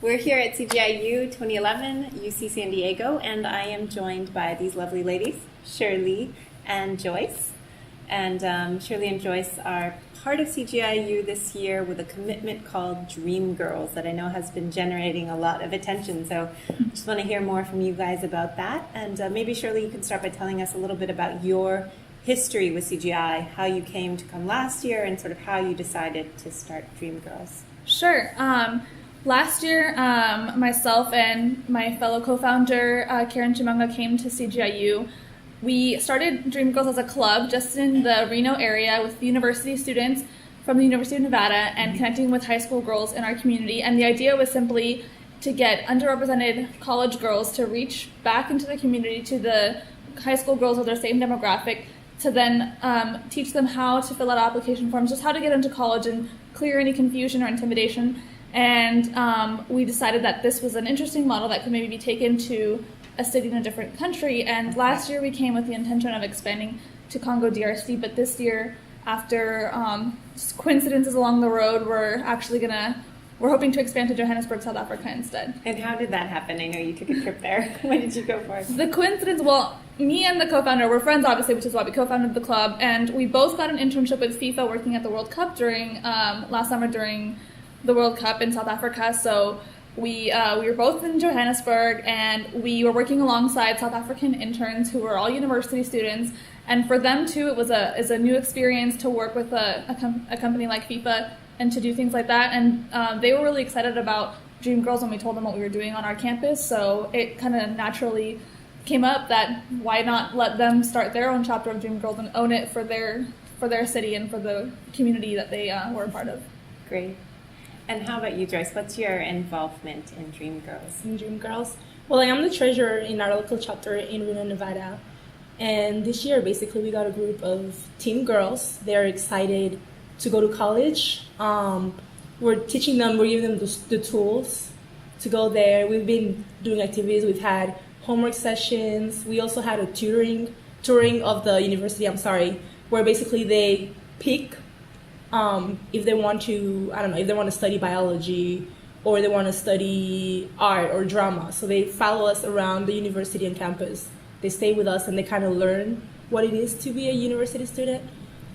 We're here at CGI U 2011, UC San Diego, and I am joined by these lovely ladies, Shirley and Joyce. And Shirley and Joyce are part of CGI U this year with a commitment called DreamGirls that I know has been generating a lot of attention. So I just want to hear more from you guys about that. And maybe, Shirley, you can start by telling us a little bit about your history with CGI, how you came to come last year, and sort of how you decided to start DreamGirls. Sure. Last year, myself and my fellow co-founder, Karen Chimanga, came to CGIU. We started DreamGirls as a club just in the Reno area with university students from the University of Nevada and connecting with high school girls in our community. And the idea was simply to get underrepresented college girls to reach back into the community to the high school girls of their same demographic, to then teach them how to fill out application forms, just how to get into college and clear any confusion or intimidation. And we decided that this was an interesting model that could maybe be taken to a city in a different country. And last year we came with the intention of expanding to Congo DRC, but this year, after just coincidences along the road, we're hoping to expand to Johannesburg, South Africa instead. And how did that happen? I know you took a trip there. When did you go for it? The coincidence, well, me and the co-founder were friends, obviously, which is why we co-founded the club, and we both got an internship with FIFA working at the World Cup during last summer during the World Cup in South Africa. So we were both in Johannesburg, and we were working alongside South African interns who were all university students. And for them too, it was a new experience to work with a company like FIFA and to do things like that. And they were really excited about DreamGirls when we told them what we were doing on our campus. So it kind of naturally came up that why not let them start their own chapter of DreamGirls and own it for their city and for the community that they were a part of. Great. And how about you, Joyce? What's your involvement in DreamGirls? In DreamGirls? Well, I am the treasurer in our local chapter in Reno, Nevada. And this year, basically, we got a group of teen girls. They're excited to go to college. We're teaching them, we're giving them the tools to go there. We've been doing activities. We've had homework sessions. We also had a touring of the university, where basically they pick if they want to, if they want to study biology or they want to study art or drama. So they follow us around the university and campus. They stay with us and they kind of learn what it is to be a university student.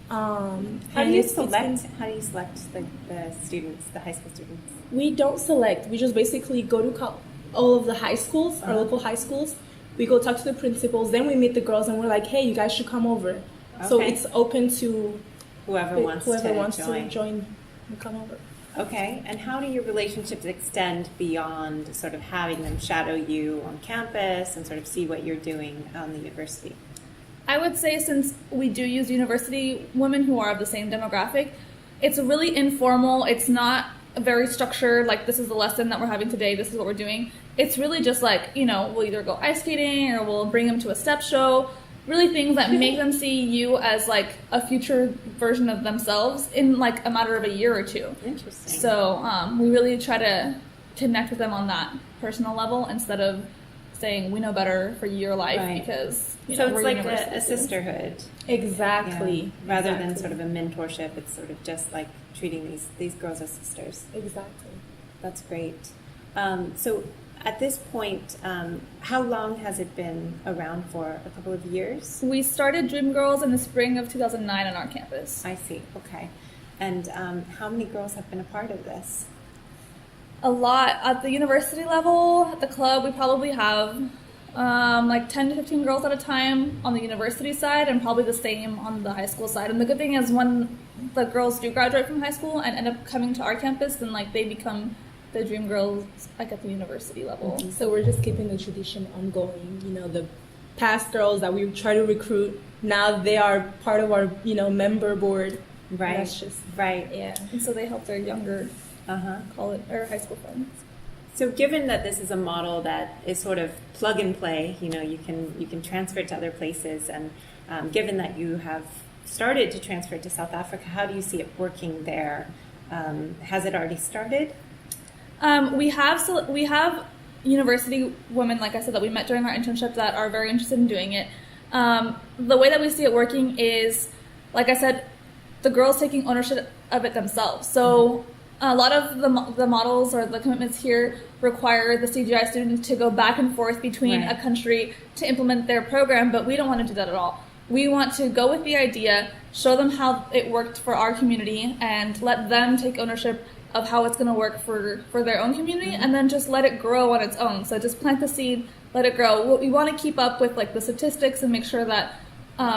How do you select the students, the high school students? We don't select. We just basically go to all of the high schools, our local high schools. We go talk to the principals. Then we meet the girls and we're like, hey, you guys should come over. Okay. So it's open to whoever wants to join and come over. Okay, and how do your relationships extend beyond sort of having them shadow you on campus and sort of see what you're doing on the university? I would say, since we do use university women who are of the same demographic, it's really informal. It's not very structured, like this is the lesson that we're having today, this is what we're doing. It's really just like, we'll either go ice skating or we'll bring them to a step show. Really things that make them see you as like a future version of themselves in like a matter of a year or two. Interesting. So we really try to connect with them on that personal level instead of saying we know better for your life, right? Because so it's like a sisterhood. Exactly. Yeah. Rather than sort of a mentorship, it's sort of just like treating these girls as sisters. Exactly. That's great. So at this point, how long has it been around for? A couple of years? We started DreamGirls in the spring of 2009 on our campus. I see. Okay. And how many girls have been a part of this? A lot. At the university level, at the club, we probably have like 10 to 15 girls at a time on the university side, and probably the same on the high school side. And the good thing is when the girls do graduate from high school and end up coming to our campus, then like they become the DreamGirls like at the university level. Mm-hmm. So we're just keeping the tradition ongoing. The past girls that we try to recruit, now they are part of our member board. Right. That's just right. Yeah. And so they help their younger college or high school friends. So given that this is a model that is sort of plug and play, you can transfer it to other places, and given that you have started to transfer it to South Africa, how do you see it working there? Has it already started? We have university women, like I said, that we met during our internship that are very interested in doing it. The way that we see it working is, like I said, the girls taking ownership of it themselves. So a lot of the models or the commitments here require the CGI student to go back and forth between Right. a country to implement their program, but we don't want to do that at all. We want to go with the idea, show them how it worked for our community, and let them take ownership of how it's going to work for their own community, and then just let it grow on its own. So just plant the seed, let it grow. We want to keep up with like the statistics and make sure that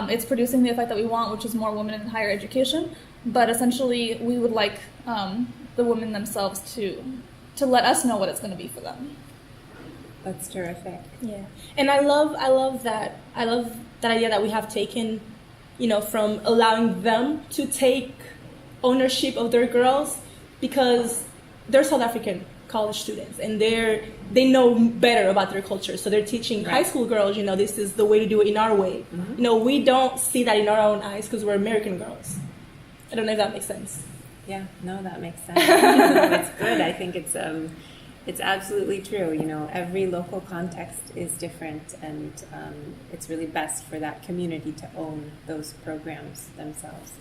it's producing the effect that we want, which is more women in higher education. But essentially, we would like the women themselves to let us know what it's going to be for them. That's terrific. Yeah, and I love that idea that we have taken, from allowing them to take ownership of their girls, because they're South African college students and they know better about their culture, so they're teaching Right. high school girls, this is the way to do it in our way. We don't see that in our own eyes because we're American girls. I don't know if that makes sense. Yeah, no, that makes sense. It's good. I think it's absolutely true. Every local context is different, and it's really best for that community to own those programs themselves.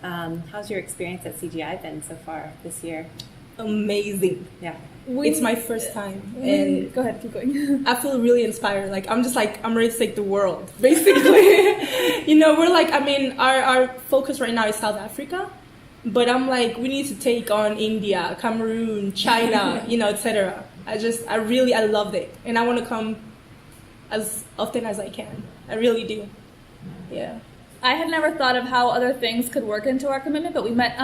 How's your experience at CGI been so far this year? Amazing. Yeah. It's my first time, and Go ahead, keep going. I feel really inspired. I'm ready to take the world, basically. Our focus right now is South Africa, but I'm like, we need to take on India, Cameroon, China, etc. I loved it, and I want to come as often as I can. I really do. Yeah. I had never thought of how other things could work into our commitment, but we met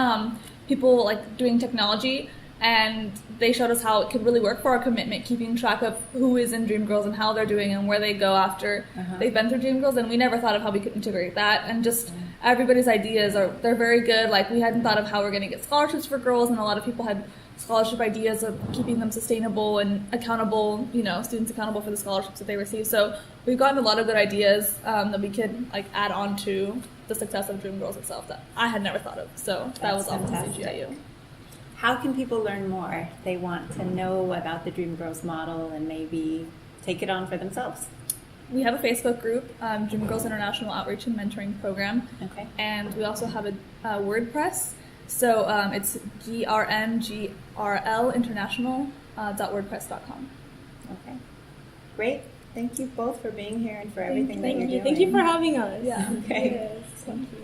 people like doing technology, and they showed us how it could really work for our commitment, keeping track of who is in DreamGirls and how they're doing and where they go after they've been through DreamGirls. And we never thought of how we could integrate that. And just everybody's ideas they're very good. Like, we hadn't thought of how we're going to get scholarships for girls, and a lot of people had scholarship ideas of keeping them sustainable and accountable, students accountable for the scholarships that they receive. So we've gotten a lot of good ideas that we could add on to the success of DreamGirls itself that I had never thought of. So that was all from CGI U. How can people learn more? They want to know about the DreamGirls model and maybe take it on for themselves. We have a Facebook group, DreamGirls International Outreach and Mentoring Program. Okay. And we also have a WordPress. So it's grngrl international.wordpress.com. Okay. Great. Thank you both for being here and for everything that you're doing. Thank you for having us. Yeah. Okay. Yes, thank you.